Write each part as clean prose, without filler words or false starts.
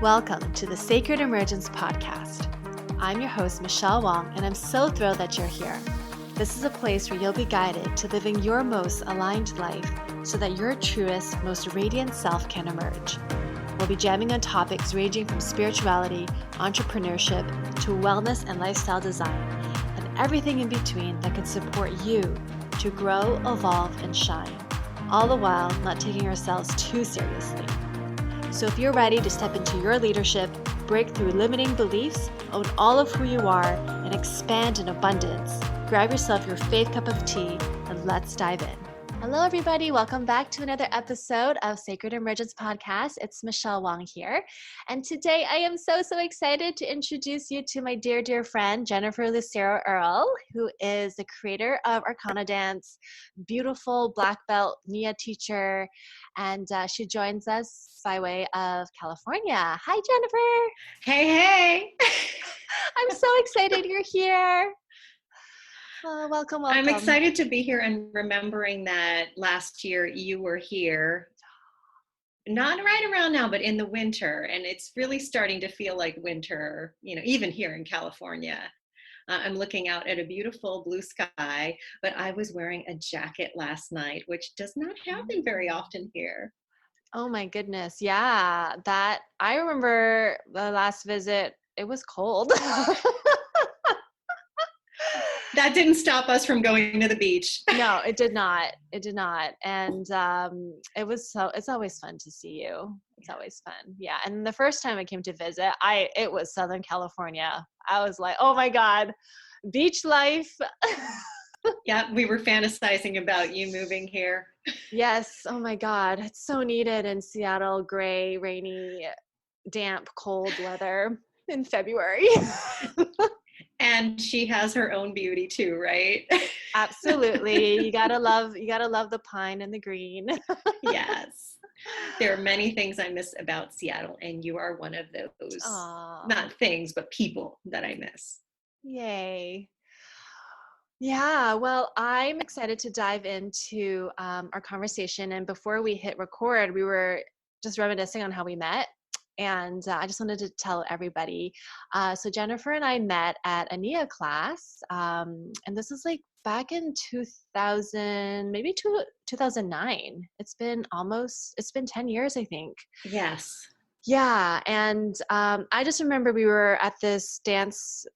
Welcome to the Sacred Emergence Podcast. I'm your host, Michelle Wong, and I'm so thrilled that you're here. This is a place where you'll be guided to living your most aligned life so that your truest, most radiant self can emerge. We'll be jamming on topics ranging from spirituality, entrepreneurship, to wellness and lifestyle design, and everything in between that can support you to grow, evolve, and shine, all the while not taking ourselves too seriously. So if you're ready to step into your leadership, break through limiting beliefs, own all of who you are, and expand in abundance, grab yourself your faith cup of tea and let's dive in. Hello, everybody. Welcome back to another episode of Sacred Emergence Podcast. It's Michelle Wong here. And today I am so excited to introduce you to my dear friend, Jennifer Lucero-Earle, who is the creator of ArcanaDance, beautiful black belt Nia teacher. And she joins us by way of California. Hi, Jennifer. Hey. I'm so excited you're here. Welcome. I'm excited to be here and remembering that last year you were here, not right around now, but in the winter. And it's really starting to feel like winter, even here in California. I'm looking out at a beautiful blue sky, but I was wearing a jacket last night, which does not happen very often here. Oh my goodness. Yeah, I remember the last visit, it was cold. That didn't stop us from going to the beach. No, it did not. It did not. And it's always fun to see you. It's always fun. Yeah. And the first time I came to visit, it was Southern California. I was like, oh my God, beach life. Yeah, we were fantasizing about you moving here. Yes. Oh my God. It's so needed in Seattle, gray, rainy, damp, cold weather in February. And she has her own beauty too, right? Absolutely. You gotta love the pine and the green. Yes. There are many things I miss about Seattle, and you are one of those. Aww. Not things, but people that I miss. Yay. Yeah, well, I'm excited to dive into our conversation. And before we hit record, we were just reminiscing on how we met. And I just wanted to tell everybody. So Jennifer and I met at a Nia class. And this is like back in 2009. It's been 10 years, I think. Yes. Yeah. And I just remember we were at this dance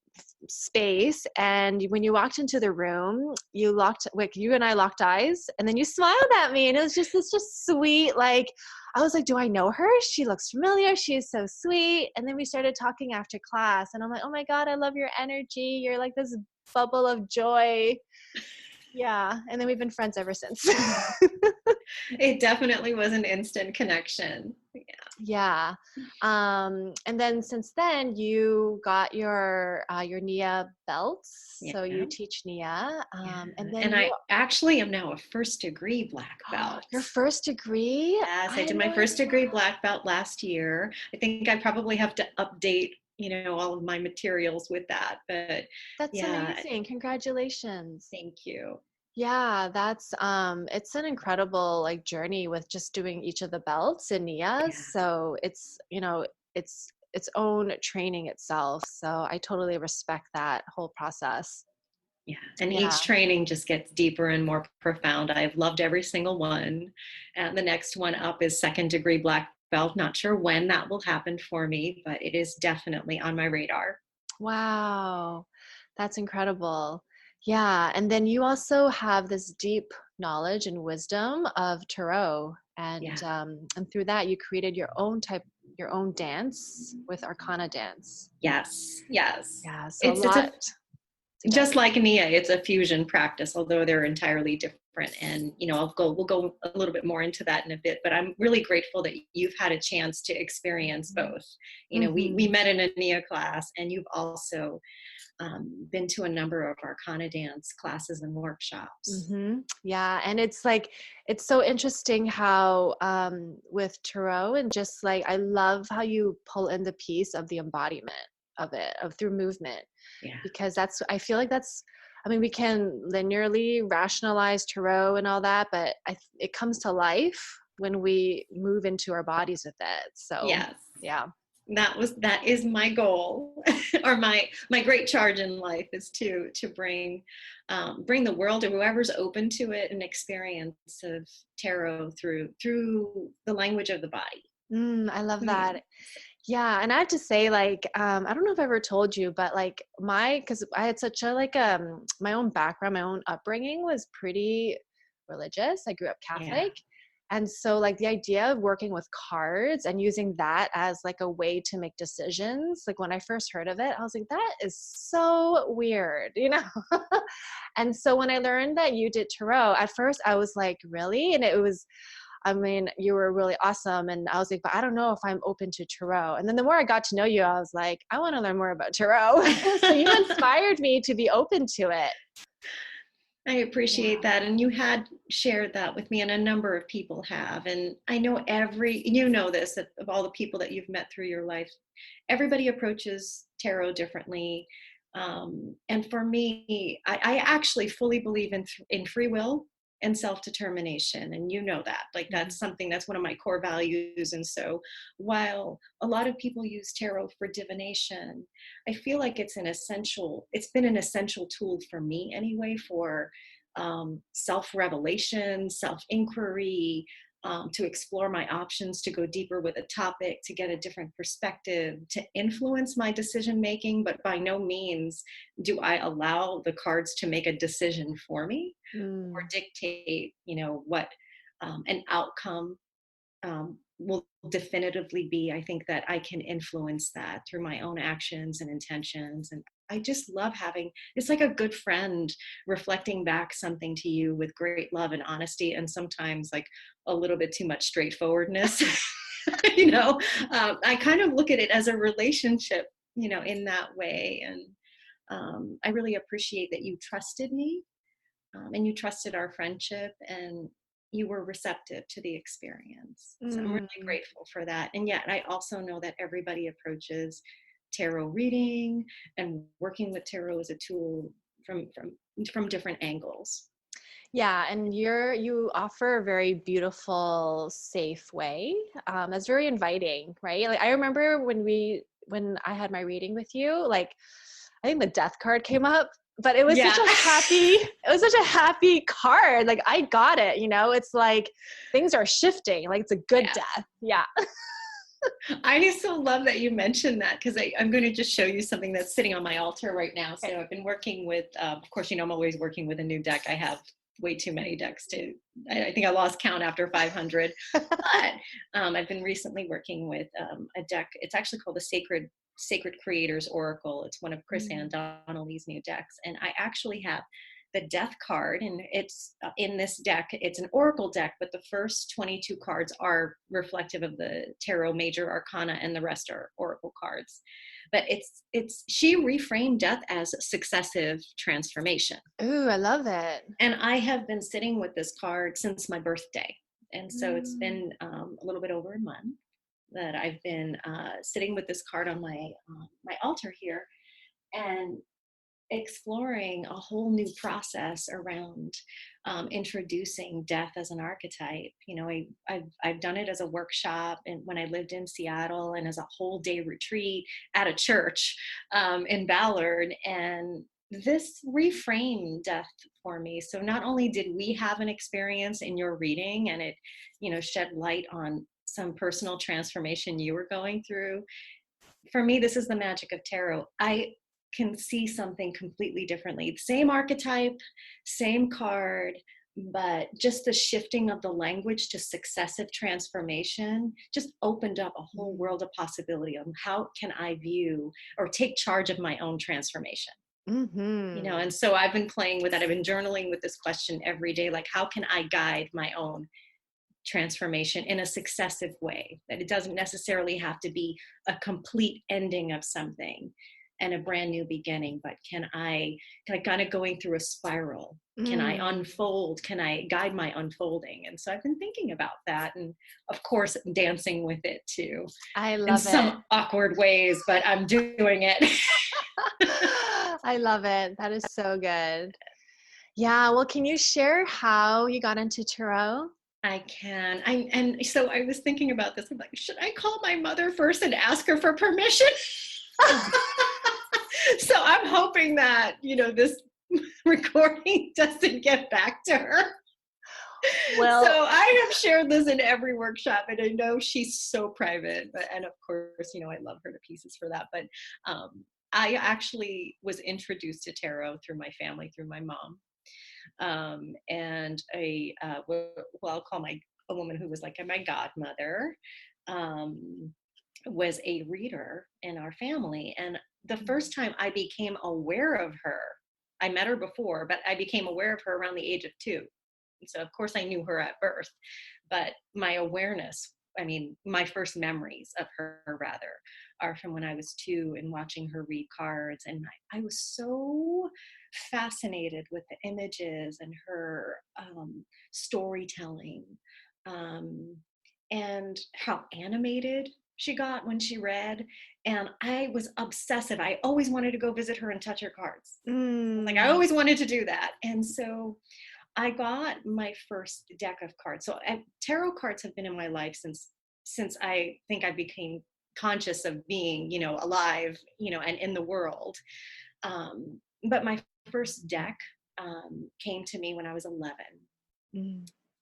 space, and when you walked into the room, you and I locked eyes, and then you smiled at me, and it was just sweet, like, I was like, do I know her? She looks familiar. She is so sweet. And then we started talking after class, and I'm like, oh my God, I love your energy. You're like this bubble of joy. Yeah. And then we've been friends ever since. It definitely was an instant connection. Yeah. And then since then you got your Nia belts. Yeah. So you teach Nia. And then I actually am now a first degree black belt. Your first degree? Yes, I did my first degree black belt last year. I think I probably have to update all of my materials with that, but that's amazing. Congratulations. Thank you. Yeah, that's it's an incredible journey with just doing each of the belts in Nia. Yeah. So it's its own training itself. So I totally respect that whole process. Yeah. And each training just gets deeper and more profound. I've loved every single one. And the next one up is second degree black belt. Not sure when that will happen for me, but it is definitely on my radar. Wow. That's incredible. Yeah. And then you also have this deep knowledge and wisdom of Tarot. And through that, you created your own dance with ArcanaDance. Yes. Yes. Yeah. So just like Nia, it's a fusion practice, although they're entirely different. And, we'll go a little bit more into that in a bit, but I'm really grateful that you've had a chance to experience both. We met in a Nia class, and you've also been to a number of ArcanaDance classes and workshops. Mm-hmm. Yeah. And it's so interesting how with Tarot, and just I love how you pull in the piece of the embodiment of it, through movement. Yeah. Because I feel like we can linearly rationalize Tarot and all that, but it comes to life when we move into our bodies with it. So Yes. yeah. That is my goal, or my great charge in life is to bring the world, or whoever's open to it, an experience of tarot through the language of the body. I love Yeah. that. Yeah. And I have to say, like, I don't know if I ever told you, but like cause I had such a, like, my own background, my own upbringing was pretty religious. I grew up Yeah. Catholic. And so like the idea of working with cards and using that as like a way to make decisions, like when I first heard of it, I was like, that is so weird, you know? And so when I learned that you did tarot, at first I was like, really? And it was, I mean, you were really awesome. And I was like, but I don't know if I'm open to tarot. And then the more I got to know you, I was like, I want to learn more about tarot. So you inspired me to be open to it. I appreciate Yeah. that. And you had shared that with me, and a number of people have. And I know you know this, that of all the people that you've met through your life, everybody approaches tarot differently. And for me, I actually fully believe in free will and self-determination. And you know that, like, Mhm. that's something that's one of my core values. And so while a lot of people use tarot for divination, I feel like it's been an essential tool for me anyway, for self-revelation, self-inquiry, to explore my options, to go deeper with a topic, to get a different perspective, to influence my decision making. But by no means do I allow the cards to make a decision for me or Mm. dictate, what an outcome will definitively be. I think that I can influence that through my own actions and intentions. And I just love it's like a good friend reflecting back something to you with great love and honesty, and sometimes like a little bit too much straightforwardness. I kind of look at it as a relationship, in that way. And I really appreciate that you trusted me, and you trusted our friendship, and you were receptive to the experience. So I'm really Mm. grateful for that. And yet I also know that everybody approaches tarot reading and working with tarot as a tool from different angles. Yeah, and you offer a very beautiful, safe way. That's very inviting, right? Like I remember when I had my reading with you, like I think the death card came up, but it was Yeah. it was such a happy card. Like I got it, it's like things are shifting. Like it's a good Yeah. death. Yeah. I so love that you mentioned that, because I'm going to just show you something that's sitting on my altar right now. Okay. So I've been working with, of course, I'm always working with a new deck. I have way too many decks I think I lost count after 500. But I've been recently working with a deck. It's actually called the Sacred Creators Oracle. It's one of Chris Ann Mm. Donnelly's new decks. And I actually have the death card, and it's in this deck. It's an oracle deck, but the first 22 cards are reflective of the tarot major arcana, and the rest are oracle cards. But she reframed death as successive transformation. Ooh, I love it. And I have been sitting with this card since my birthday. And so it's Mm. been a little bit over a month that I've been sitting with this card on my altar here, and exploring a whole new process around introducing death as an archetype. I've done it as a workshop, and when I lived in Seattle, and as a whole day retreat at a church in Ballard. And this reframed death for me. So not only did we have an experience in your reading, and it, shed light on some personal transformation you were going through. For me, this is the magic of tarot. I can see something completely differently. Same archetype, same card, but just the shifting of the language to successive transformation just opened up a whole world of possibility on how can I view or take charge of my own transformation. Mm-hmm. And so I've been playing with that. I've been journaling with this question every day, like, how can I guide my own transformation in a successive way, that it doesn't necessarily have to be a complete ending of something and a brand new beginning, but can I kind of going through a spiral? Can I Mm. unfold? Can I guide my unfolding? And so I've been thinking about that, and of course dancing with it too, I in love it. some awkward ways, but I'm doing it. I love it. That is so good. Yeah. Well, can you share how you got into tarot? I can. And so I was thinking about this. I'm like, should I call my mother first and ask her for permission? So I'm hoping that, this recording doesn't get back to her. So Well, I have shared this in every workshop, and I know she's so private, and of course, I love her to pieces for that. But I actually was introduced to tarot through my family, through my mom, and I'll call a woman who was like my godmother, um, was a reader in our family. And the first time I became aware of her, I met her before, but I became aware of her around the age of 2. So of course I knew her at birth, but my awareness, my first memories of her rather are from when I was 2 and watching her read cards. And I was so fascinated with the images and her storytelling, um, and how animated she got when she read. And I was obsessive. I always wanted to go visit her and touch her cards. Like I always wanted to do that. And so I got my first deck of cards. So tarot cards have been in my life since I think I became conscious of being, alive, and in the world. But my first deck came to me when I was 11.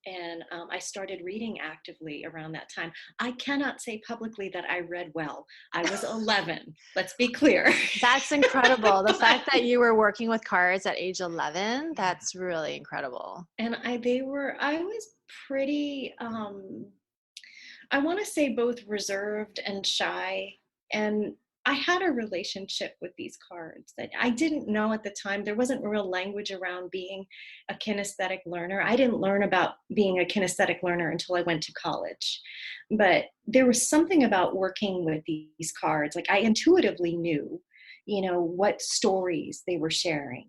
And I started reading actively around that time. I cannot say publicly that I read well. I was 11. Let's be clear. That's incredible. The fact that you were working with cards at age 11, that's really incredible. And I was pretty, I want to say both reserved and shy. And I had a relationship with these cards that I didn't know at the time. There wasn't real language around being a kinesthetic learner. I didn't learn about being a kinesthetic learner until I went to college. But there was something about working with these cards. Like I intuitively knew, what stories they were sharing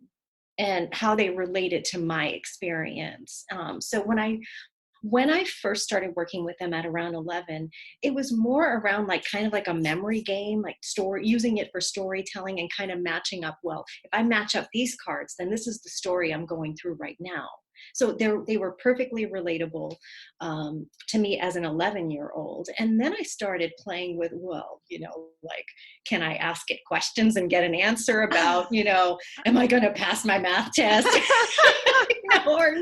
and how they related to my experience. So when I first started working with them at around 11, it was more around like kind of like a memory game, like using it for storytelling and kind of matching up. Well, if I match up these cards, then this is the story I'm going through right now. So they were perfectly relatable to me as an 11-year-old. And then I started playing with, like, can I ask it questions and get an answer about, am I going to pass my math test? Or,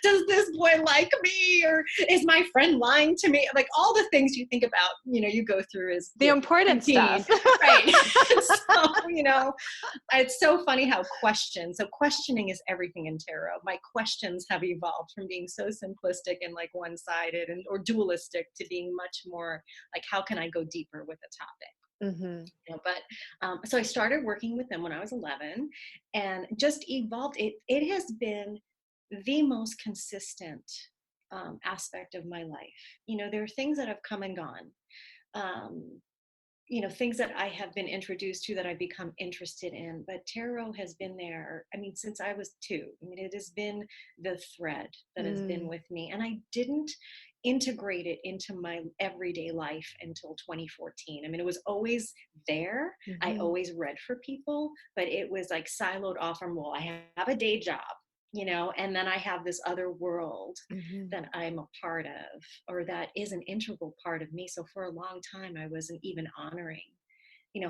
does this boy like me? Or is my friend lying to me? Like all the things you think about, you go through as the important stuff. Right. So, it's so funny how questioning is everything in tarot. My questions have evolved from being so simplistic and like one-sided or dualistic to being much more like, how can I go deeper with a topic? But so I started working with them when I was 11 and just evolved. It has been the most consistent aspect of my life. There are things that have come and gone. Things that I have been introduced to that I've become interested in, but tarot has been there. Since I was 2. It has been the thread that has been with me, and I didn't integrate it into my everyday life until 2014. It was always there. I always read for people, but it was like siloed off from, well, I have a day job, and then I have this other world that I'm a part of, or that is an integral part of me. So for a long time, I wasn't even honoring,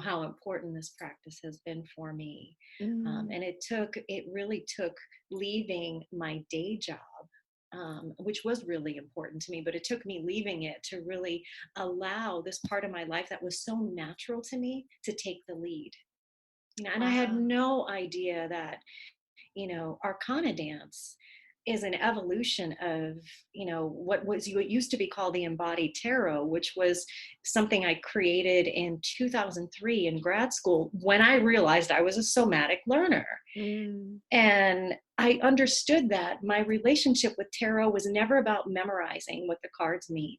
how important this practice has been for me. And it really took leaving my day job, which was really important to me, but it took me leaving it to really allow this part of my life that was so natural to me to take the lead. And I had no idea that, ArcanaDance is an evolution of, what used to be called the Embodied Tarot, which was something I created in 2003 in grad school when I realized I was a somatic learner. And I understood that my relationship with tarot was never about memorizing what the cards mean.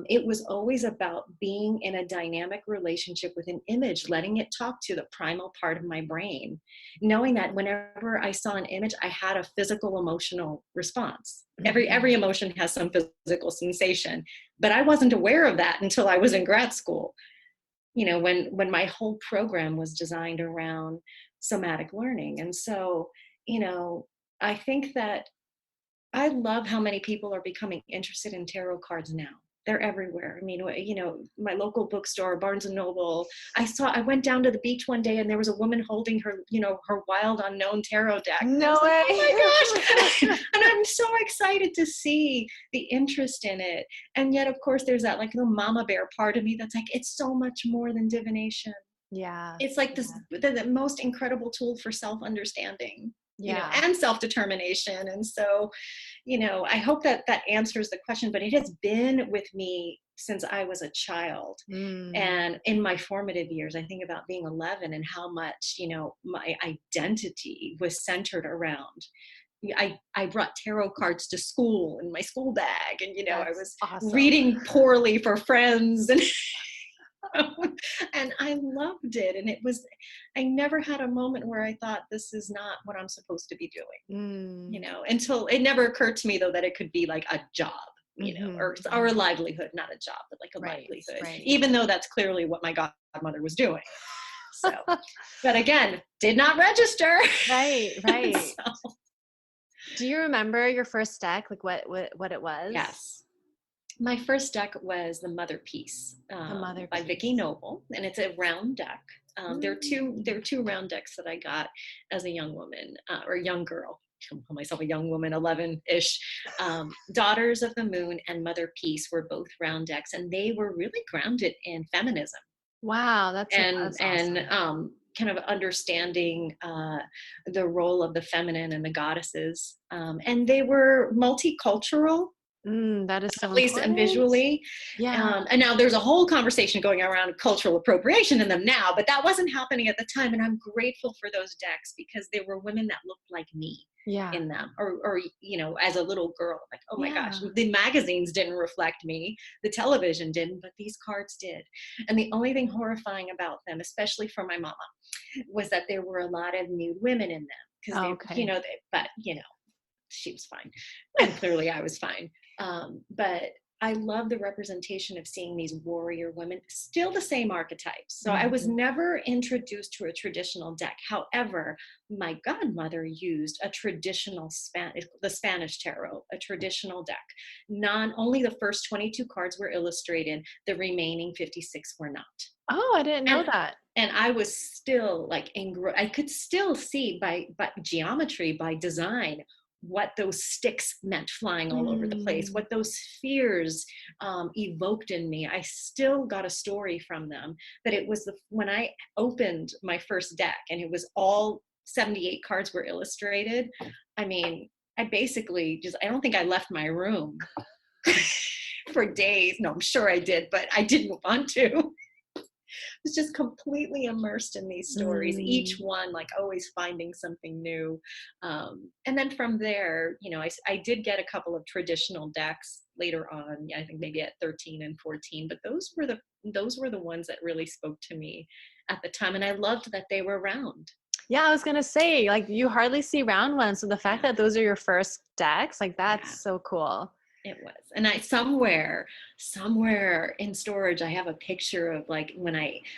It was always about being in a dynamic relationship with an image, letting it talk to the primal part of my brain, knowing that whenever I saw an image, I had a physical, emotional response. Every emotion has some physical sensation, but I wasn't aware of that until I was in grad school. When my whole program was designed around somatic learning. And so, I think that I love how many people are becoming interested in tarot cards now. They're everywhere. I mean, you know, my local bookstore, Barnes and Noble. I went down to the beach one day and there was a woman holding her, you know, her wild unknown tarot deck. And I No was like, way. oh my gosh. And I'm so excited to see the interest in it. And yet, of course, there's that like little mama bear part of me that's like, it's so much more than divination. Yeah. It's like this, the most incredible tool for self-understanding, you know, Yeah. and self-determination. And so, you know, I hope that that answers the question, but it has been with me since I was a child. And in my formative years, I think about being 11 and how much, you know, my identity was centered around. I brought tarot cards to school in my school bag, and you know, I was reading poorly for friends, and and I loved it. And it was, I never had a moment where I thought this is not what I'm supposed to be doing, you know, until it never occurred to me though that it could be like a job, you know, or a livelihood, not a job, but like a livelihood, even though that's clearly what my godmother was doing. So, but again, did not register. Right. So. Do you remember your first deck, like what it was? Yes. My first deck was the Mother Piece, by Vicki Noble, and it's a round deck. There are two round decks that I got as a young woman, or young girl. I call myself a young woman, 11-ish. Daughters of the Moon and Mother Peace were both round decks, and they were really grounded in feminism. Wow, that's awesome. Kind of understanding the role of the feminine and the goddesses, and they were multicultural. That is so at least and visually. Yeah. And now there's a whole conversation going around cultural appropriation in them now, but that wasn't happening at the time. And I'm grateful for those decks because there were women that looked like me in them, or you know, as a little girl, like, oh my gosh, the magazines didn't reflect me, the television didn't, but these cards did. And the only thing horrifying about them, especially for my mama, was that there were a lot of nude women in them, because you know, but you know, she was fine, and clearly I was fine. But I love the representation of seeing these warrior women, still the same archetypes. So I was never introduced to a traditional deck. However, my godmother used a traditional the Spanish tarot, a traditional deck. Only the first 22 cards were illustrated. The remaining 56 were not. Oh, I didn't know that. And I was still like, I could still see by geometry, by design, what those sticks meant flying all over the place, what those fears evoked in me. I still got a story from them. But it was when I opened my first deck and it was all 78 cards were illustrated. I mean, I basically I don't think I left my room for days. No, I'm sure I did, but I didn't want to. Was just completely immersed in these stories, each one like always finding something new. And then from there, you know, I did get a couple of traditional decks later on, I think maybe at 13 and 14, but those were the ones that really spoke to me at the time. And I loved that they were round. Yeah, I was going to say, like, you hardly see round ones. So the fact that those are your first decks, like, that's so cool. It was. And I somewhere in storage, I have a picture of like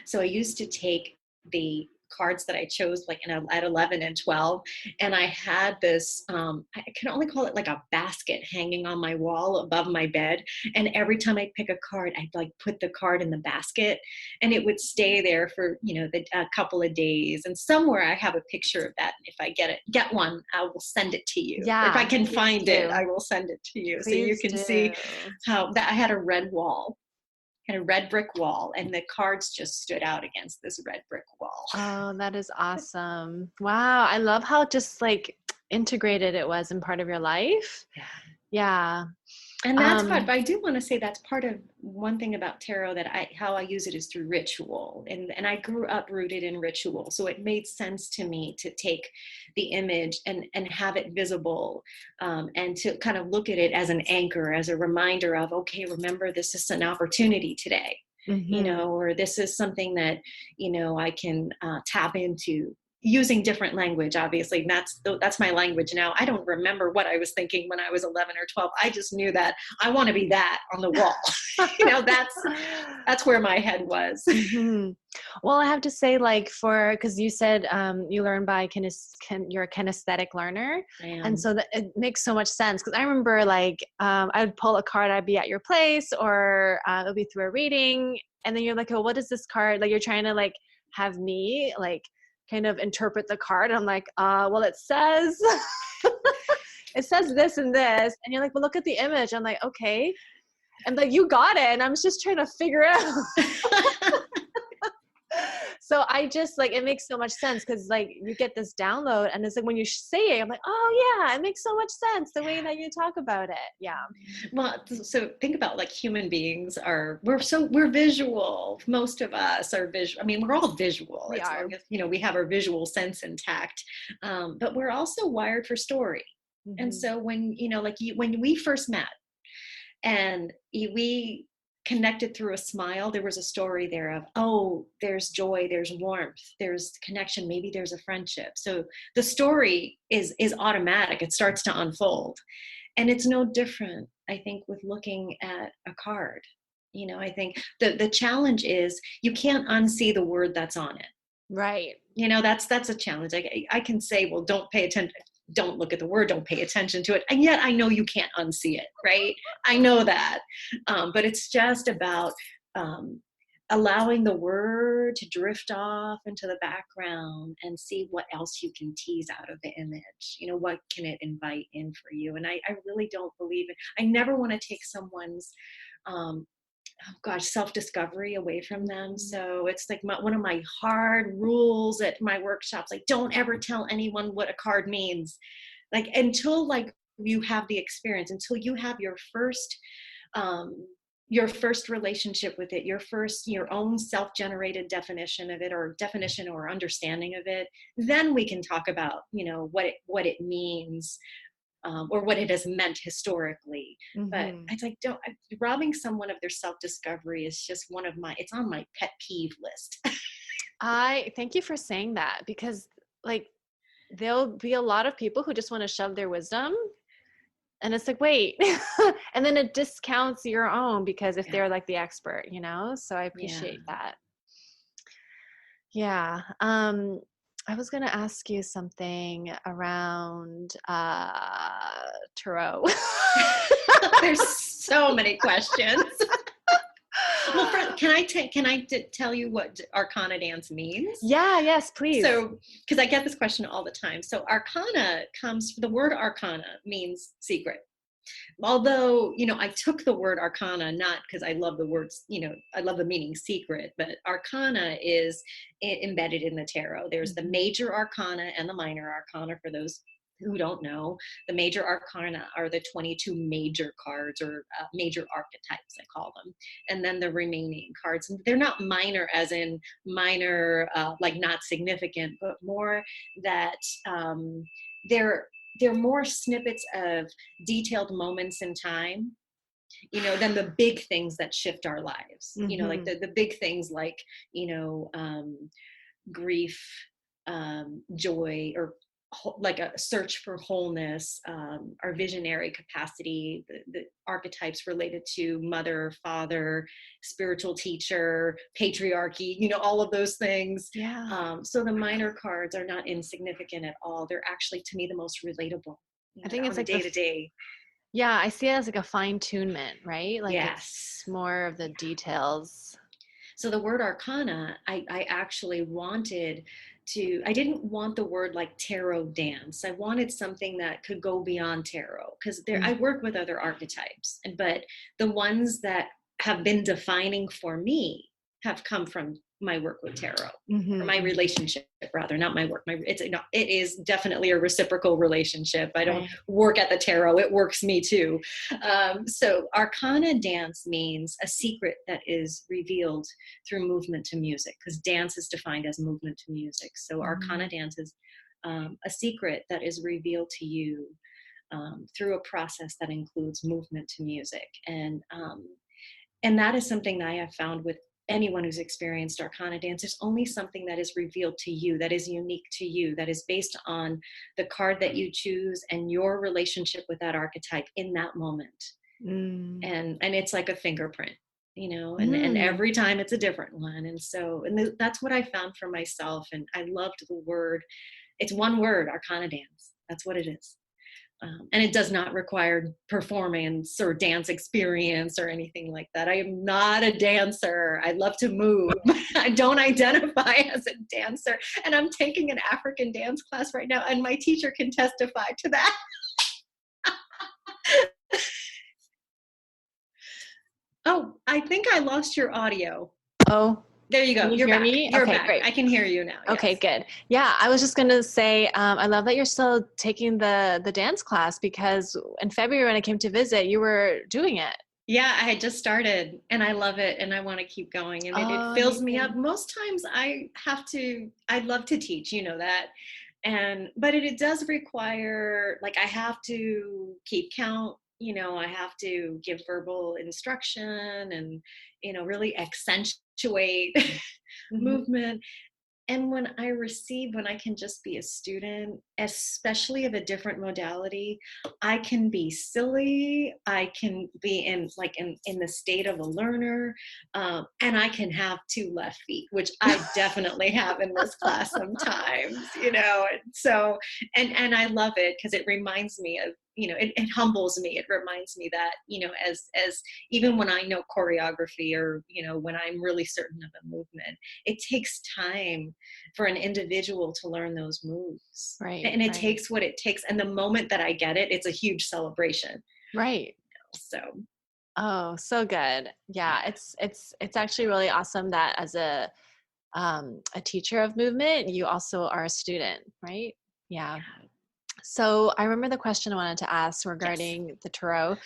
so I used to take the cards that I chose like at 11 and 12. And I had this, I can only call it like a basket hanging on my wall above my bed. And every time I pick a card, I'd like put the card in the basket and it would stay there for, you know, a couple of days. And somewhere I have a picture of that. And if I get one, I will send it to you. Yeah, if I can find it, I will send it to you. So you can see how that I had a red wall. And a red brick wall, and the cards just stood out against this red brick wall. Oh, that is awesome. Wow. I love how just like integrated it was in part of your life. Yeah. And that's part, but I do want to say that's part of one thing about tarot that how I use it is through ritual. And I grew up rooted in ritual. So it made sense to me to take the image and have it visible, and to kind of look at it as an anchor, as a reminder of, okay, remember, this is an opportunity today, you know, or this is something that, you know, I can tap into, using different language, obviously. And that's my language now. I don't remember what I was thinking when I was 11 or 12. I just knew that I want to be that on the wall. That's where my head was. Mm-hmm. Well, I have to say, like, because you said you learn by you're a kinesthetic learner, and so that it makes so much sense. Because I remember, like, I'd pull a card, I'd be at your place, or it'll be through a reading, and then you're like, oh, what is this card? Like, you're trying to like have me like kind of interpret the card. And I'm like, well, it says it says this and this, and you're like, well, look at the image. I'm like, okay. And like, you got it. And I'm just trying to figure it out. So I just like, it makes so much sense because like you get this download and it's like when you say it, I'm like, oh yeah, it makes so much sense the way that you talk about it. Yeah. Well, so think about like human beings we're visual. Most of us are visual. I mean, we're all visual. We are. Long as, we have our visual sense intact, but we're also wired for story. Mm-hmm. And so when, when we first met and we connected through a smile, there was a story there of, oh, there's joy, there's warmth, there's connection, maybe there's a friendship. So the story is automatic. It starts to unfold. And it's no different, I think, with looking at a card. I think the challenge is you can't unsee the word that's on it. Right. That's a challenge. I can say, well, don't pay attention. Don't look at the word, don't pay attention to it. And yet I know you can't unsee it, right? I know that. But it's just about allowing the word to drift off into the background and see what else you can tease out of the image. What can it invite in for you? And I really don't believe it. I never want to take someone's self-discovery away from them. So it's like one of my hard rules at my workshops, like, don't ever tell anyone what a card means. Like, until like you have the experience, until you have your first relationship with it, your own self-generated definition of it, or definition or understanding of it, then we can talk about, what it means. Or what it has meant historically. Mm-hmm. But it's like, robbing someone of their self-discovery is just it's on my pet peeve list. I thank you for saying that, because like there'll be a lot of people who just want to shove their wisdom, and it's like, wait, and then it discounts your own because if they're like the expert, so I appreciate that. Yeah. I was going to ask you something around tarot. There's so many questions. Well, can I tell you what ArcanaDance means? Yeah, yes, please. So, because I get this question all the time. So the word arcana means secret. Although, I took the word arcana, not because I love the words, I love the meaning secret, but arcana is embedded in the tarot. There's the major arcana and the minor arcana. For those who don't know, the major arcana are the 22 major cards, or major archetypes, I call them. And then the remaining cards, they're not minor as in minor, like not significant, but more that they're more snippets of detailed moments in time, than the big things that shift our lives. Mm-hmm. Like the big things like, grief, joy, or like a search for wholeness, our visionary capacity, the archetypes related to mother, father, spiritual teacher, patriarchy, all of those things. Yeah. So the minor cards are not insignificant at all. They're actually, to me, the most relatable. I think it's like day to day. Yeah, I see it as like a fine-tunement, right? Like, yes, it's more of the details. So the word arcana, I actually I didn't want the word like tarot dance. I wanted something that could go beyond tarot, because I work with other archetypes, but the ones that have been defining for me have come from my work with tarot, or my relationship, rather, not my work. It is definitely a reciprocal relationship. I don't work at the tarot; it works me too. So, ArcanaDance means a secret that is revealed through movement to music, because dance is defined as movement to music. So, ArcanaDance is a secret that is revealed to you through a process that includes movement to music, and that is something that I have found with anyone who's experienced ArcanaDance, there's only something that is revealed to you, that is unique to you, that is based on the card that you choose and your relationship with that archetype in that moment. And it's like a fingerprint, and every time it's a different one. And so, that's what I found for myself. And I loved the word. It's one word, ArcanaDance. That's what it is. And it does not require performance or dance experience or anything like that. I am not a dancer. I love to move. I don't identify as a dancer. And I'm taking an African dance class right now, and my teacher can testify to that. Oh, I think I lost your audio. Oh, there you go. Can you You're hear back. me? You're Okay, back. great. I can hear you now. Okay, yes. good. Yeah, I was just going to say, I love that you're still taking the dance class, because in February when I came to visit, you were doing it. Yeah, I had just started, and I love it, and I want to keep going, and it fills me up. Most times I love to teach, that. But it does require, like, I have to keep count, I have to give verbal instruction and, really accentuate movement. And when I can just be a student, especially of a different modality, I can be silly. I can be in the state of a learner, and I can have two left feet, which I definitely have in this class sometimes, And so, and I love it because it reminds me of, it humbles me. It reminds me that, as even when I know choreography, or, when I'm really certain of a movement, it takes time for an individual to learn those moves. Right. And it takes what it takes. And the moment that I get it, it's a huge celebration. Right. So. Oh, so good. Yeah. It's actually really awesome that as a teacher of movement, you also are a student, right? Yeah. So I remember the question I wanted to ask regarding the tarot.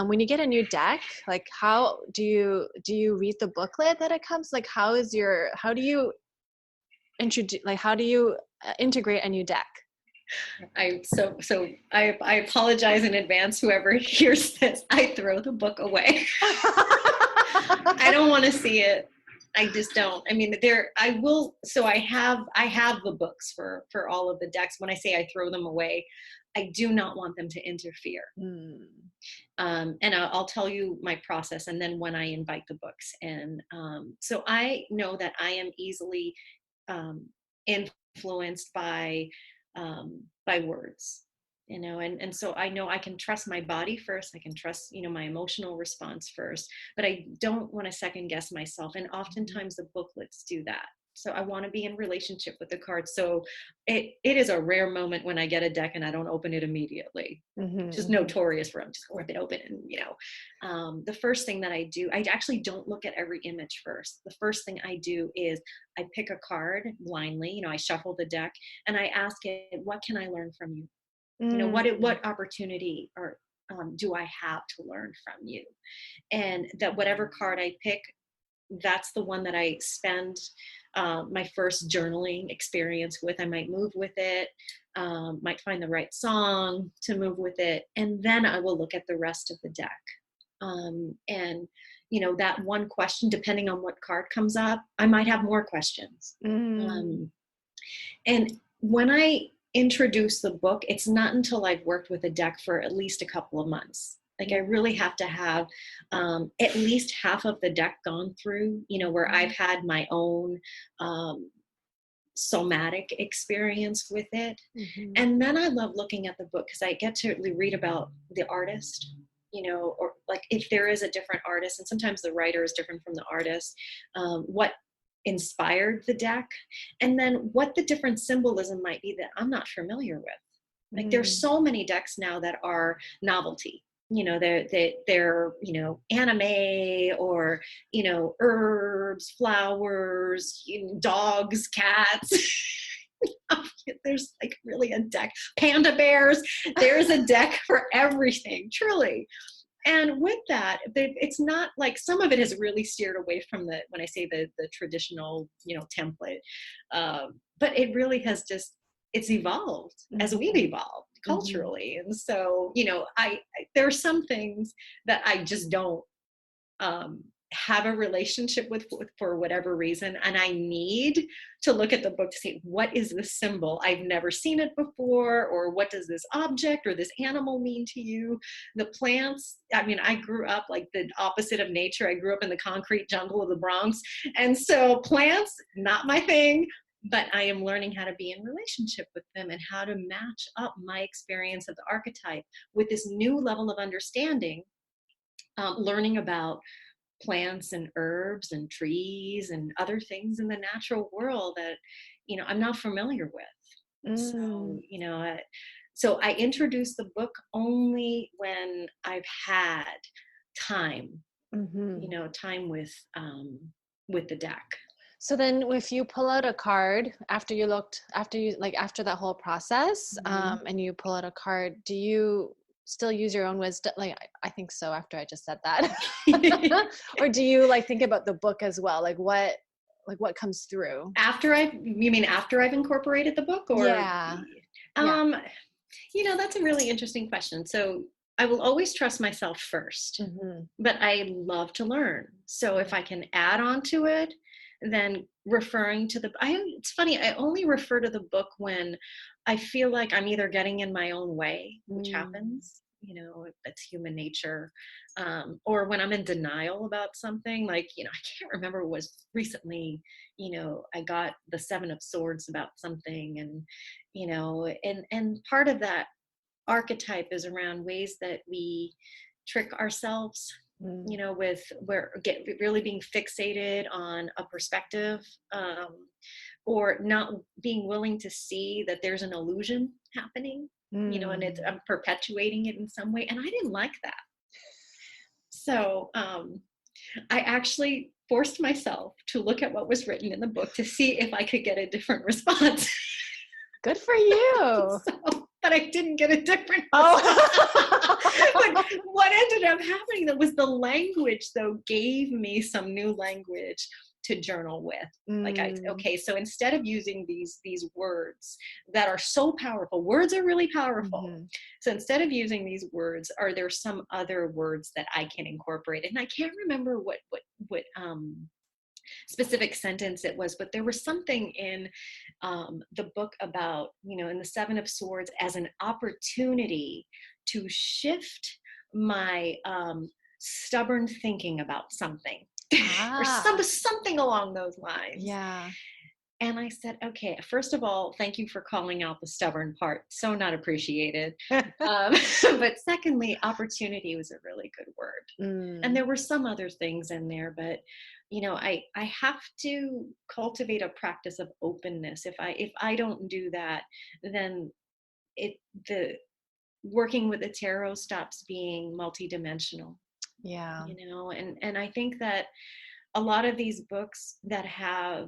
When you get a new deck, like, how do you read the booklet that it comes? Like, how do you introduce, like, how do you integrate a new deck? I apologize in advance, whoever hears this. I throw the book away. I don't want to see it. I just don't. I mean, I will. So I have the books for all of the decks. When I say I throw them away, I do not want them to interfere. And I'll tell you my process, and then when I invite the books. And so I know that I am easily influenced by words, and so I know I can trust my body first. I can trust, my emotional response first, but I don't want to second guess myself. And oftentimes the booklets do that. So I want to be in relationship with the cards. So it is a rare moment when I get a deck and I don't open it immediately. Just notorious for, I'm just going to rip it open. And, the first thing that I do, I actually don't look at every image first. The first thing I do is I pick a card blindly, I shuffle the deck and I ask it, what can I learn from you? What opportunity do I have to learn from you? And that whatever card I pick, that's the one that I spend my first journaling experience with. I might move with it, might find the right song to move with it, and then I will look at the rest of the deck. And that one question, depending on what card comes up, I might have more questions. And when I introduce the book, it's not until I've worked with a deck for at least a couple of months. Like, I really have to have at least half of the deck gone through, where I've had my own somatic experience with it. And then I love looking at the book because I get to read about the artist, or like if there is a different artist, and sometimes the writer is different from the artist, what inspired the deck, and then what the different symbolism might be that I'm not familiar with. Like, there's so many decks now that are novelty. They're anime, or herbs, flowers, dogs, cats. There's like really a deck. Panda bears. There's a deck for everything, truly. And with that, it's not like, some of it has really steered away from when I say the traditional, template, but it really has just, it's evolved as we've evolved culturally. And so, there are some things that I just don't have a relationship with for whatever reason, and I need to look at the book to see, what is this symbol? I've never seen it before, or what does this object or this animal mean to you? The plants, I mean, I grew up like the opposite of nature. I grew up in the concrete jungle of the Bronx, and so plants, not my thing, but I am learning how to be in relationship with them and how to match up my experience of the archetype with this new level of understanding, learning about plants and herbs and trees and other things in the natural world that, I'm not familiar with. So, so I introduced the book only when I've had time, time with the deck. So then if you pull out a card after that whole process, and you pull out a card, do you still use your own wisdom? Like, I think so after I just said that. Or do you like think about the book as well? Like what comes through? You mean after I've incorporated the book, or? Yeah. That's a really interesting question. So I will always trust myself first, but I love to learn. So if I can add on to it, then referring to it's funny, I only refer to the book when I feel like I'm either getting in my own way, which happens, that's human nature, or when I'm in denial about something, like, I can't remember, it was recently, I got the 7 of Swords about something, and, and part of that archetype is around ways that we trick ourselves, with really being fixated on a perspective, or not being willing to see that there's an illusion happening, and I'm perpetuating it in some way. And I didn't like that. So I actually forced myself to look at what was written in the book to see if I could get a different response. Good for you. But I didn't get a different. But what ended up happening, though, was the language, though, gave me some new language to journal with. So instead of using these words that are so powerful, words are really powerful. So instead of using these words, are there some other words that I can incorporate? And I can't remember what specific sentence it was, but there was something in the book about, in the 7 of Swords, as an opportunity to shift my stubborn thinking about something, or something along those lines. Yeah. And I said, okay, first of all, thank you for calling out the stubborn part. So not appreciated. But secondly, opportunity was a really good word. And there were some other things in there, but I have to cultivate a practice of openness. If I don't do that, then the working with the tarot stops being multidimensional. Yeah. And I think that a lot of these books that have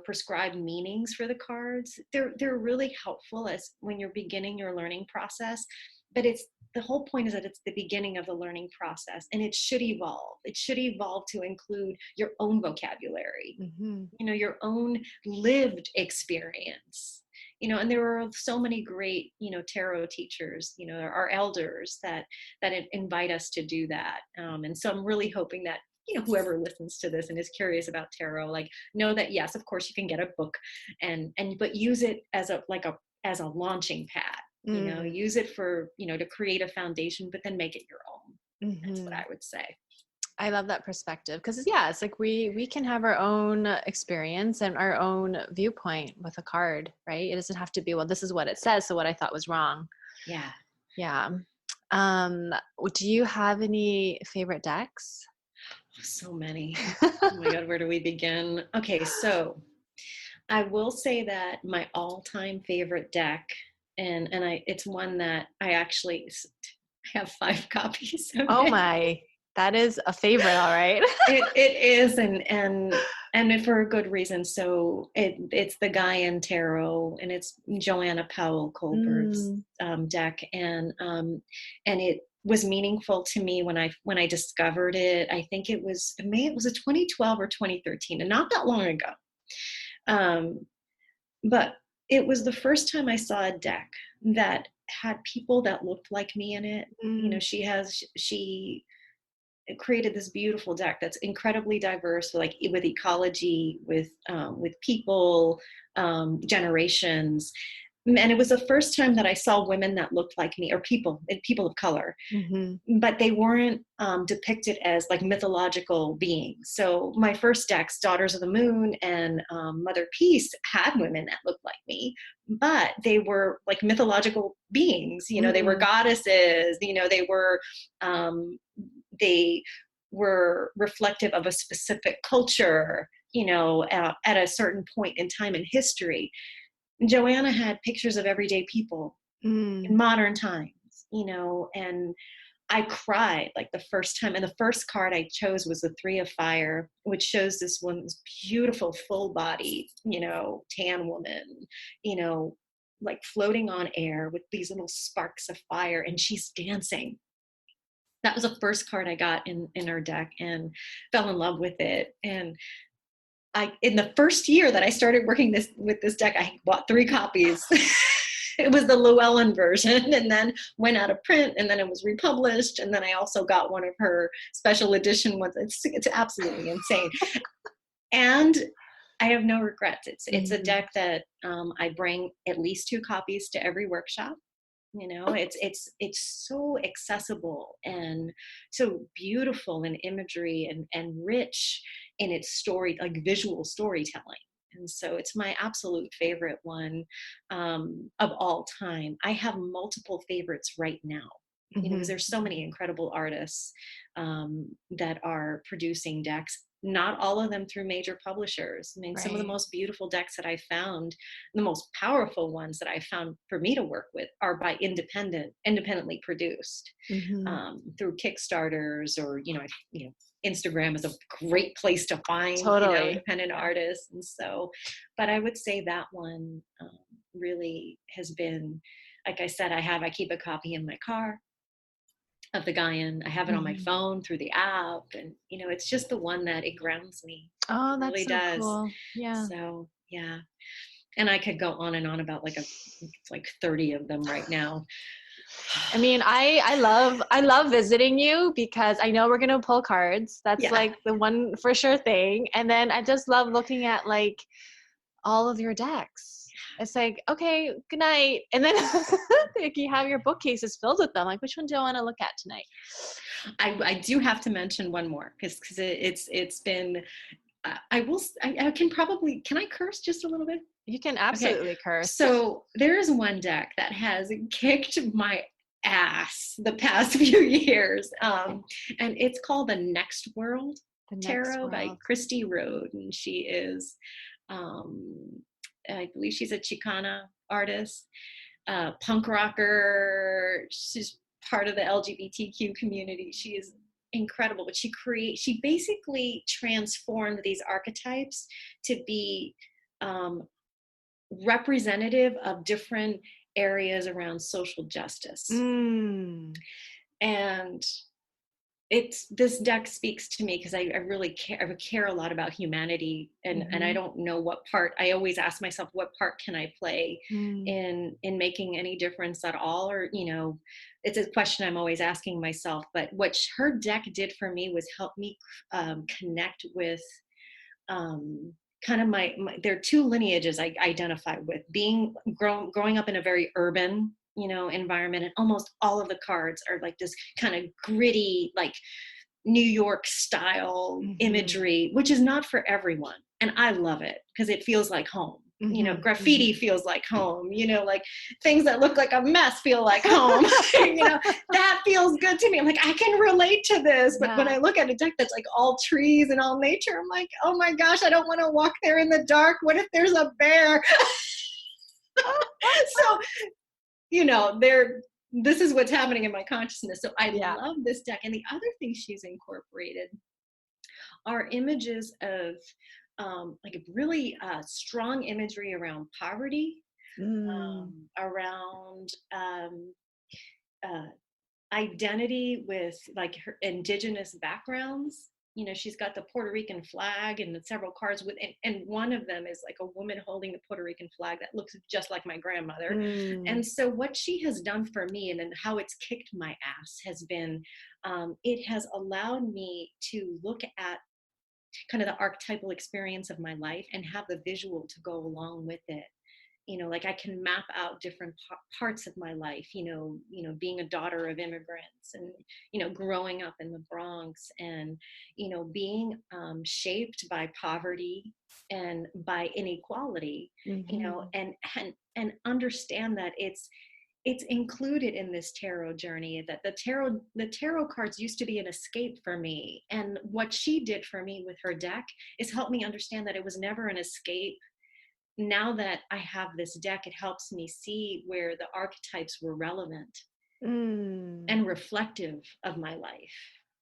prescribed meanings for the cards, they're really helpful as when you're beginning your learning process. But the whole point is that it's the beginning of the learning process, and it should evolve. It should evolve to include your own vocabulary, your own lived experience, and there are so many great, tarot teachers, our elders that invite us to do that. And so I'm really hoping that, whoever listens to this and is curious about tarot, know that, yes, of course you can get a book but use it as a launching pad. Use it for, to create a foundation, but then make it your own. That's what I would say. I love that perspective, because it's like we can have our own experience and our own viewpoint with a card, right? It doesn't have to be, well, this is what it says, so what I thought was wrong. Yeah. Do you have any favorite decks? So many. Oh my God, where do we begin? Okay, so I will say that my all-time favorite deck, and it's one that I actually have 5 copies of. Oh my, that is a favorite, all right. It is, and for a good reason. So it's the Gaian Tarot, and it's Joanna Powell Colbert's deck, and it was meaningful to me when I discovered it. I think it was a 2012 or 2013, and not that long ago. But it was the first time I saw a deck that had people that looked like me in it. created this beautiful deck that's incredibly diverse, like with ecology, with people, generations. And it was the first time that I saw women that looked like me, or people of color, Mm-hmm. but they weren't depicted as like mythological beings. So my first decks, Daughters of the Moon and Mother Peace, had women that looked like me, but they were like mythological beings. They were Mm-hmm. goddesses. Um, they were reflective of a specific culture. At a certain point in time in history. Joanna had pictures of everyday people in Mm. modern times, and I cried like the first time. And the first card I chose was the Three of Fire, which shows this woman's beautiful, full body, tan woman, you know, like floating on air with these little sparks of fire, and she's dancing. That was the first card I got in our deck, and fell in love with it. And in the first year that I started working with this deck, I bought 3 copies. It was the Llewellyn version, and then went out of print, and then it was republished, and then I also got one of her special edition ones. It's absolutely insane, and I have no regrets. It's a Mm-hmm. deck that I bring at least 2 copies to every workshop. It's so accessible and so beautiful in imagery, and rich in its story, like visual storytelling. And so it's my absolute favorite one of all time. I have multiple favorites right now, because Mm-hmm. there's so many incredible artists that are producing decks, not all of them through major publishers. I mean, some of the Right. most beautiful decks that I found, the most powerful ones that I found for me to work with, are by independently produced Mm-hmm. through Kickstarters, or Instagram is a great place to find Totally. independent Yeah. artists. And so, but I would say that one really has been, like I said, I keep a copy in my car of the Gaian. I have it on my Mm-hmm. phone through the app, and it's just the one that it grounds me. Oh, It that's really so does. cool. Yeah. So yeah, and I could go on and on about it's like 30 of them right now. I mean, I love visiting you because I know we're gonna pull cards. That's Yeah, like the one for sure thing. And then I just love looking at like all of your decks. It's like, okay, good night. And then like you have your bookcases filled with them. Like, which one do I want to look at tonight? I do have to mention one more, because it's been. I can probably, can I curse just a little bit? You can Okay, absolutely curse. so there is one deck that has kicked my ass the past few years, and it's called the Next World The next Tarot by world. Christy Rode, and she is, um, I believe she's a Chicana artist, punk rocker. She's part of the LGBTQ community. She is incredible, but she basically transformed these archetypes to be um, representative of different areas around social justice. Mm. And this deck speaks to me because I really care a lot about humanity, and I Mm-hmm. don't know what part. I always ask myself, what part can I play Mm. in making any difference at all? Or it's a question I'm always asking myself. But what her deck did for me was help me connect with um, kind of there are 2 lineages I identify with: being growing up in a very urban environment, and almost all of the cards are like this kind of gritty, like New York style Mm-hmm. imagery, which is not for everyone, and I love it because it feels like home. Mm-hmm. Graffiti Mm-hmm. feels like home. Like things that look like a mess feel like home. That feels good to me. I'm like, I can relate to this. But when Yeah. I look at a deck that's like all trees and all nature, I'm like, oh my gosh, I don't want to walk there in the dark. What if there's a bear? So this is what's happening in my consciousness. So I Yeah. love this deck. And the other thing she's incorporated are images of like really strong imagery around poverty, Mm. around uh, identity with like her indigenous backgrounds. she's got the Puerto Rican flag and several cards with, and one of them is like a woman holding the Puerto Rican flag that looks just like my grandmother. And so what she has done for me, and then how it's kicked my ass, has been, it has allowed me to look at kind of the archetypal experience of my life and have the visual to go along with it. Like I can map out different parts of my life, being a daughter of immigrants, and growing up in the Bronx, and being shaped by poverty and by inequality, and understand that it's included in this tarot journey, that the tarot cards used to be an escape for me, and what she did for me with her deck is help me understand that it was never an escape. Now that I have this deck, it helps me see where the archetypes were relevant and reflective of my life,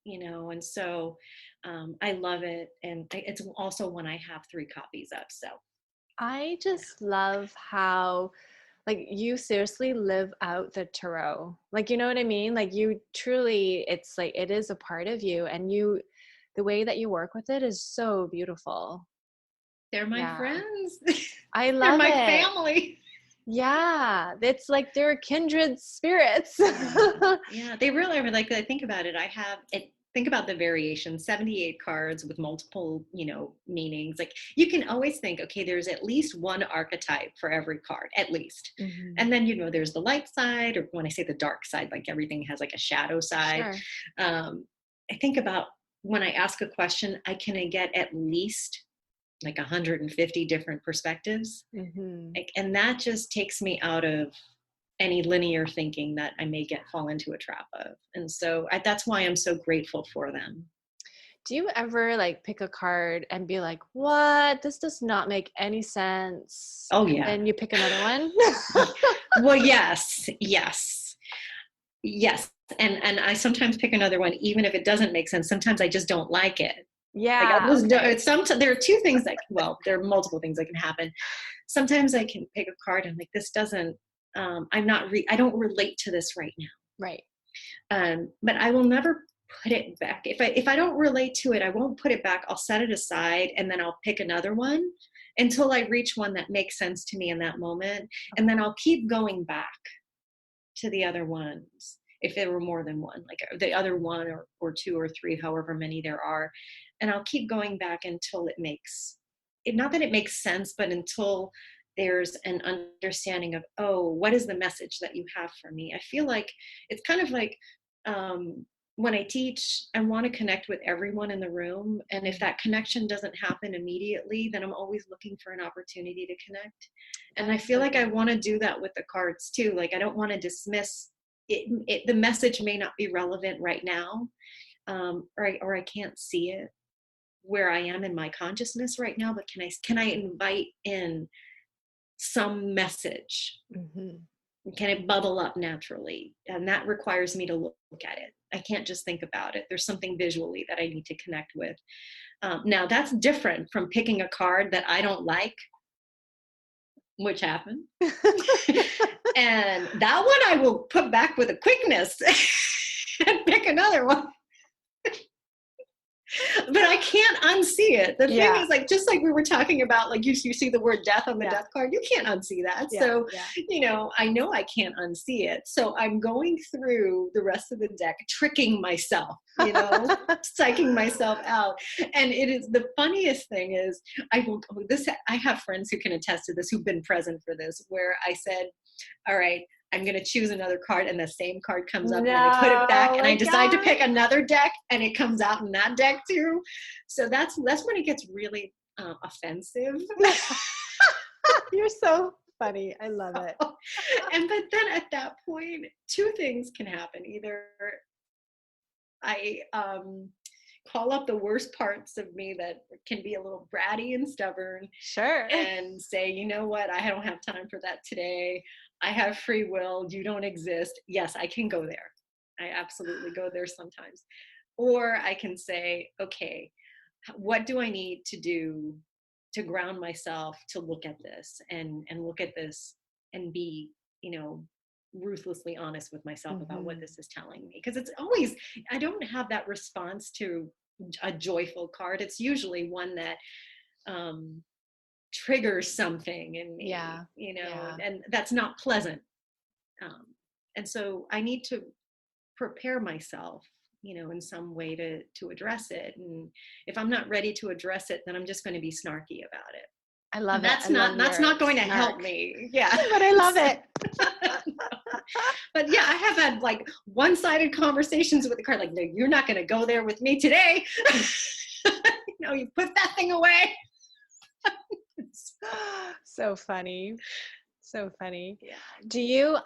and so I love it. And it's also one I have 3 copies of. So I just love how, like, you seriously live out the tarot. Like, you know what I mean? Like, you truly, it's like, it is a part of you, and the way that you work with it is so beautiful. they're my friends. I They're love my it. family. Yeah, it's like they're kindred spirits. Yeah, they really are. Like, I think about it, think about the variation, 78 cards with multiple, meanings. Like, you can always think, okay, there's at least one archetype for every card, at least. And then, there's the light side, or when I say the dark side, like everything has like a shadow side. Sure. I think about when I ask a question, I can get at least like 150 different perspectives. And that just takes me out of any linear thinking that I may fall into a trap of. And so that's why I'm so grateful for them. Do you ever like pick a card and be like, what? This does not make any sense. Oh, yeah. And you pick another one? Well, yes. And I sometimes pick another one, even if it doesn't make sense. Sometimes I just don't like it. Yeah. There are 2 things there are multiple things that can happen. Sometimes I can pick a card and like, this doesn't, I don't relate to this right now. Right. But I will never put it back. If I don't relate to it, I won't put it back. I'll set it aside, and then I'll pick another one until I reach one that makes sense to me in that moment. And then I'll keep going back to the other ones. If there were more than one, like the other one or 2 or 3, however many there are. And I'll keep going back until not that it makes sense, but until there's an understanding of, oh, what is the message that you have for me? I feel like it's kind of like when I teach, I want to connect with everyone in the room. And if that connection doesn't happen immediately, then I'm always looking for an opportunity to connect. And I feel like I want to do that with the cards too. Like, I don't want to dismiss it. The message may not be relevant right now, or I can't see it where I am in my consciousness right now, but can I invite in some message? Can it bubble up naturally? And that requires me to look at it. I can't just think about it. There's something visually that I need to connect with. Now, that's different from picking a card that I don't like, which happened. And that one I will put back with a quickness and pick another one. But I can't unsee it. The thing is, like, just like we were talking about, like you see the word death on the death card, you can't unsee that. So, I know I can't unsee it. So I'm going through the rest of the deck, tricking myself, psyching myself out. And it is, the funniest thing is, I have friends who can attest to this, who've been present for this, where I said, all right, I'm going to choose another card, and the same card comes up, and I put it back, and I decide to pick another deck, and it comes out in that deck too. So that's when it gets really offensive. You're so funny. I love it. But then at that point, 2 things can happen. Either I call up the worst parts of me that can be a little bratty and stubborn. Sure. And say, you know what? I don't have time for that today. I have free will. You don't exist. Yes, I can go there. I absolutely go there sometimes. Or I can say, okay, what do I need to do to ground myself to look at this and look at this and be, ruthlessly honest with myself about what this is telling me? Because it's always, I don't have that response to a joyful card. It's usually one that triggers something in me, and that's not pleasant. And so I need to prepare myself, in some way to address it. And if I'm not ready to address it, then I'm just going to be snarky about it. I love that's it. That's not going to help me. Yeah. But I love it. But yeah, I have had like one-sided conversations with the card, like, no, you're not going to go there with me today. You put that thing away. So funny. So funny. Yeah. Do you,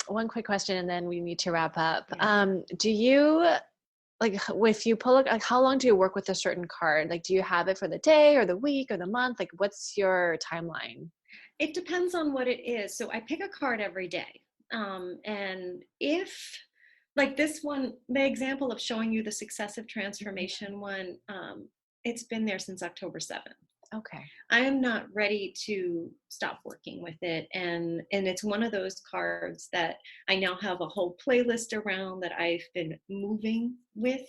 one quick question and then we need to wrap up. Yeah. Do you, like, if you pull, like, how long do you work with a certain card? Like, do you have it for the day or the week or the month? Like, what's your timeline? It depends on what it is. So I pick a card every day. And if, like this one, the example of showing you the successive transformation one, it's been there since October 7th. Okay. I am not ready to stop working with it. And it's one of those cards that I now have a whole playlist around, that I've been moving with,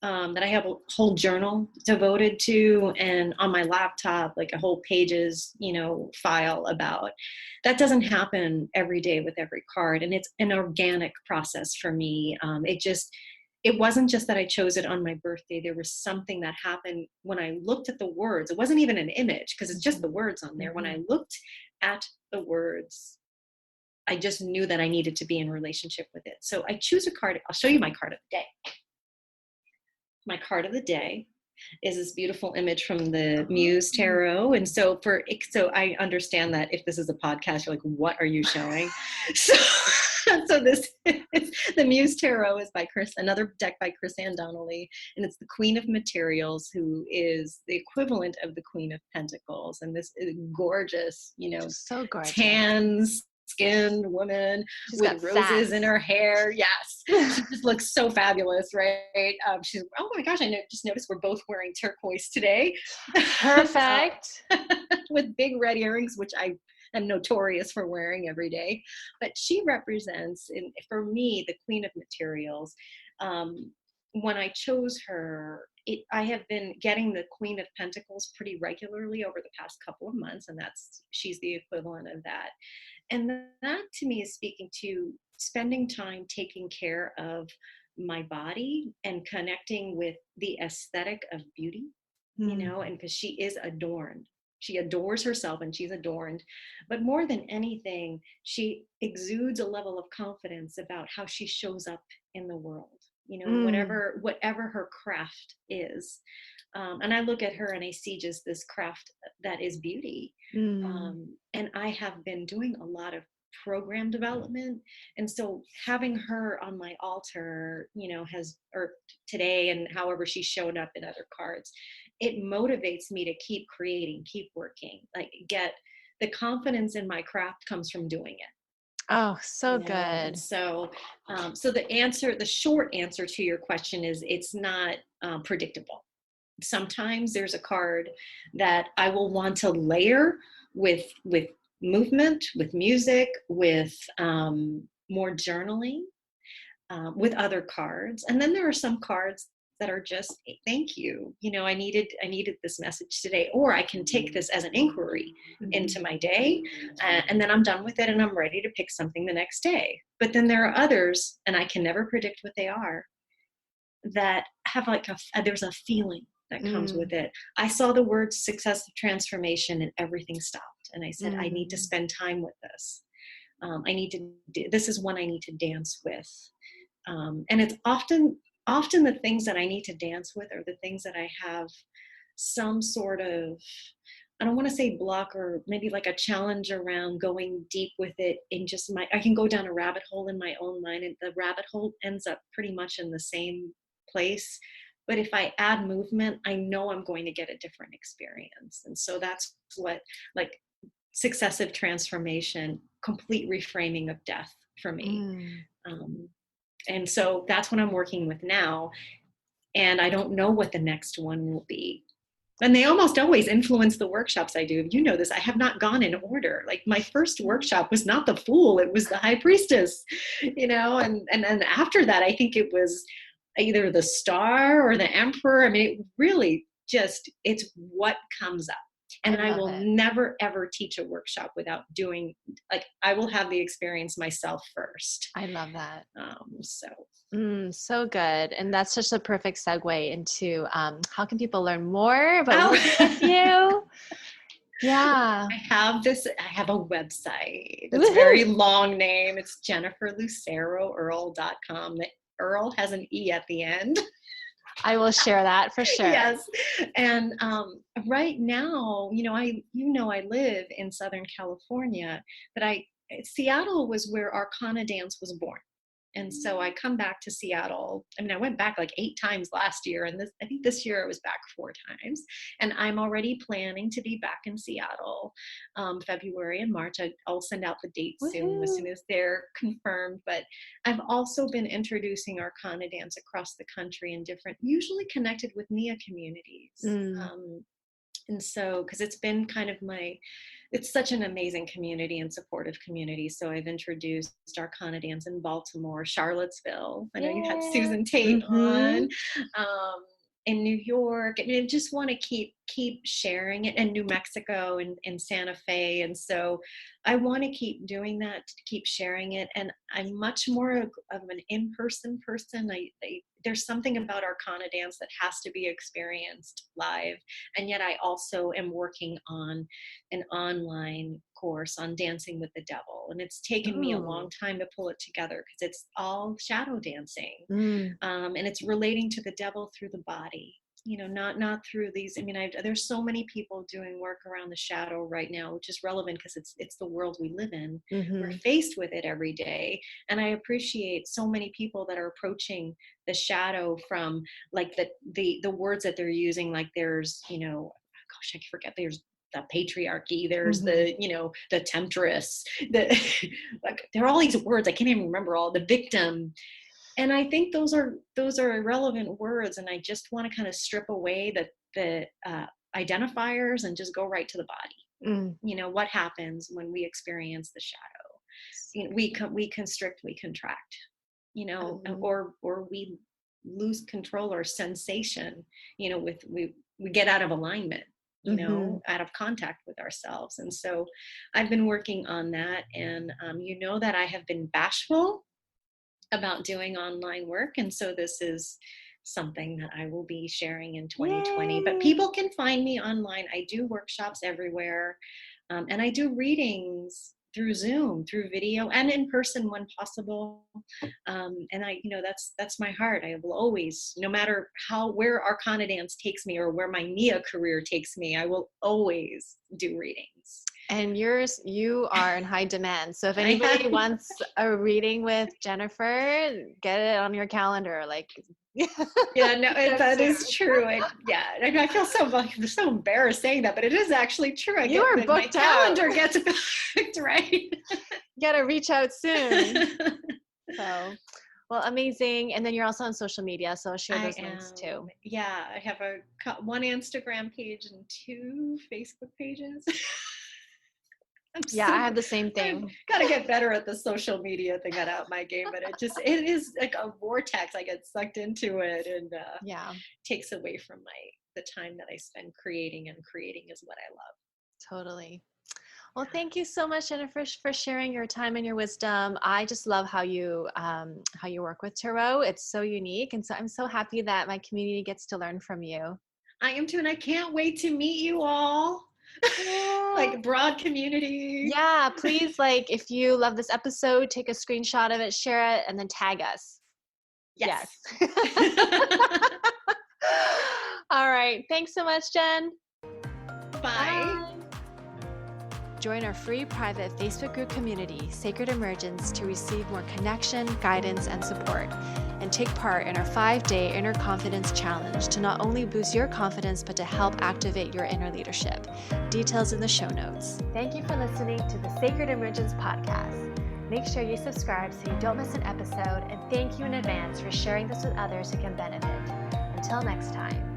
that I have a whole journal devoted to, and on my laptop, like a whole pages, file about. That doesn't happen every day with every card. And it's an organic process for me. It wasn't just that I chose it on my birthday. There was something that happened when I looked at the words. It wasn't even an image, because it's just the words on there. When I looked at the words, I just knew that I needed to be in relationship with it. So I choose a card. I'll show you my card of the day. My card of the day is this beautiful image from the Muse Tarot. And so I understand that if this is a podcast, you're like, what are you showing? So this is, the Muse Tarot is by another deck by Chris Ann Donnelly, and it's the Queen of Materials, who is the equivalent of the Queen of Pentacles. And this is gorgeous, so gorgeous, tan skinned woman with roses in her hair. Yes. She just looks so fabulous, right? She's, oh my gosh, just noticed we're both wearing turquoise today. Perfect. With big red earrings, which I am notorious for wearing every day. But she represents, for me, the Queen of Materials. When I chose her, I have been getting the Queen of Pentacles pretty regularly over the past couple of months, and she's the equivalent of that. And that to me is speaking to spending time taking care of my body and connecting with the aesthetic of beauty, and because she is adorned. She adores herself and she's adorned. But more than anything, she exudes a level of confidence about how she shows up in the world, whatever her craft is. And I look at her and I see just this craft that is beauty. And I have been doing a lot of program development. And so having her on my altar, today, and however she showed up in other cards, it motivates me to keep creating, keep working, like get the confidence in my craft comes from doing it. Oh, so good. And so the short answer to your question is it's not predictable. Sometimes there's a card that I will want to layer with movement, with music, with more journaling, with other cards. And then there are some cards that are just, hey, thank you. I needed this message today, or I can take this as an inquiry into my day, and then I'm done with it and I'm ready to pick something the next day. But then there are others, and I can never predict what they are, that have like there's a feeling that comes with it. I saw the word successive transformation and everything stopped. And I said, I need to spend time with this. This is one I need to dance with. And it's often the things that I need to dance with are the things that I have some sort of, I don't want to say block, or maybe like a challenge around going deep with it in just I can go down a rabbit hole in my own mind, and the rabbit hole ends up pretty much in the same place. But if I add movement, I know I'm going to get a different experience. And so that's what, like, successive transformation, complete reframing of death for me. And so that's what I'm working with now. And I don't know what the next one will be. And they almost always influence the workshops I do. You know this, I have not gone in order. Like my first workshop was not the Fool, it was the High Priestess, and then after that, I think it was either the star or the emperor. I mean, it really just, it's what comes up. And I will never, ever teach a workshop without doing, like, I will have the experience myself first. I love that. So good. And that's just a perfect segue into how can people learn more about working with you? Yeah. I have a website. It's a very long name. It's JenniferLuceroEarle.com. The Earl has an E at the end. I will share that for sure. Yes. And right now, I live in Southern California, but Seattle was where ArcanaDance was born. And so I come back to Seattle. I mean, I went back like 8 times last year, and I think this year I was back 4 times. And I'm already planning to be back in Seattle February and March. I'll send out the dates soon, as soon as they're confirmed. But I've also been introducing ArcanaDance across the country and usually connected with Nia communities. And so, because it's been kind of it's such an amazing community and supportive community. So I've introduced ArcanaDance in Baltimore, Charlottesville. I know you had Susan Tate on, in New York. And I just want to keep sharing it, and New Mexico and Santa Fe. And so I want to keep doing that, to keep sharing it. And I'm much more of an in-person person. There's something about ArcanaDance that has to be experienced live. And yet I also am working on an online course on dancing with the devil. And it's taken me a long time to pull it together, because it's all shadow dancing. And it's relating to the devil through the body. Not through these. I mean, there's so many people doing work around the shadow right now, which is relevant because it's the world we live in. We're faced with it every day. And I appreciate so many people that are approaching the shadow from like the words that they're using. Like there's, gosh, I forget, there's the patriarchy, there's the temptress, like there are all these words. I can't even remember all. The victim. And I think those are irrelevant words. And I just want to kind of strip away the identifiers and just go right to the body. What happens when we experience the shadow? We constrict, we contract, or we lose control or sensation, we get out of alignment, out of contact with ourselves. And so I've been working on that. And that I have been bashful about doing online work. And so this is something that I will be sharing in 2020. Yay. But people can find me online. I do workshops everywhere. And I do readings through Zoom, through video, and in person when possible. And that's my heart. I will always, no matter where ArcanaDance takes me or where my Nia career takes me, I will always do readings. And you are in high demand. So if anybody wants a reading with Jennifer, get it on your calendar. That is true. I feel so embarrassed saying that, but it is actually true. My calendar gets booked, right? You gotta reach out soon. So, well, amazing. And then you're also on social media, so I'll share those links too. Yeah, I have one Instagram page and 2 Facebook pages. I have the same thing. Got to get better at the social media thing. Got out my game, but it is like a vortex. I get sucked into it, and takes away from the time that I spend creating, and creating is what I love. Totally. Well, thank you so much, Jennifer, for sharing your time and your wisdom. I just love how you work with tarot. It's so unique, and so I'm so happy that my community gets to learn from you. I am too, and I can't wait to meet you all. Like broad community. Yeah, please, if you love this episode, take a screenshot of it, share it, and then tag us. Yes. All right. Thanks so much, Jen. Bye. Join our free private Facebook group community, Sacred Emergence, to receive more connection, guidance, and support. And take part in our 5-day Inner Confidence Challenge to not only boost your confidence, but to help activate your inner leadership. Details in the show notes. Thank you for listening to the Sacred Emergence podcast. Make sure you subscribe so you don't miss an episode, and thank you in advance for sharing this with others who can benefit. Until next time.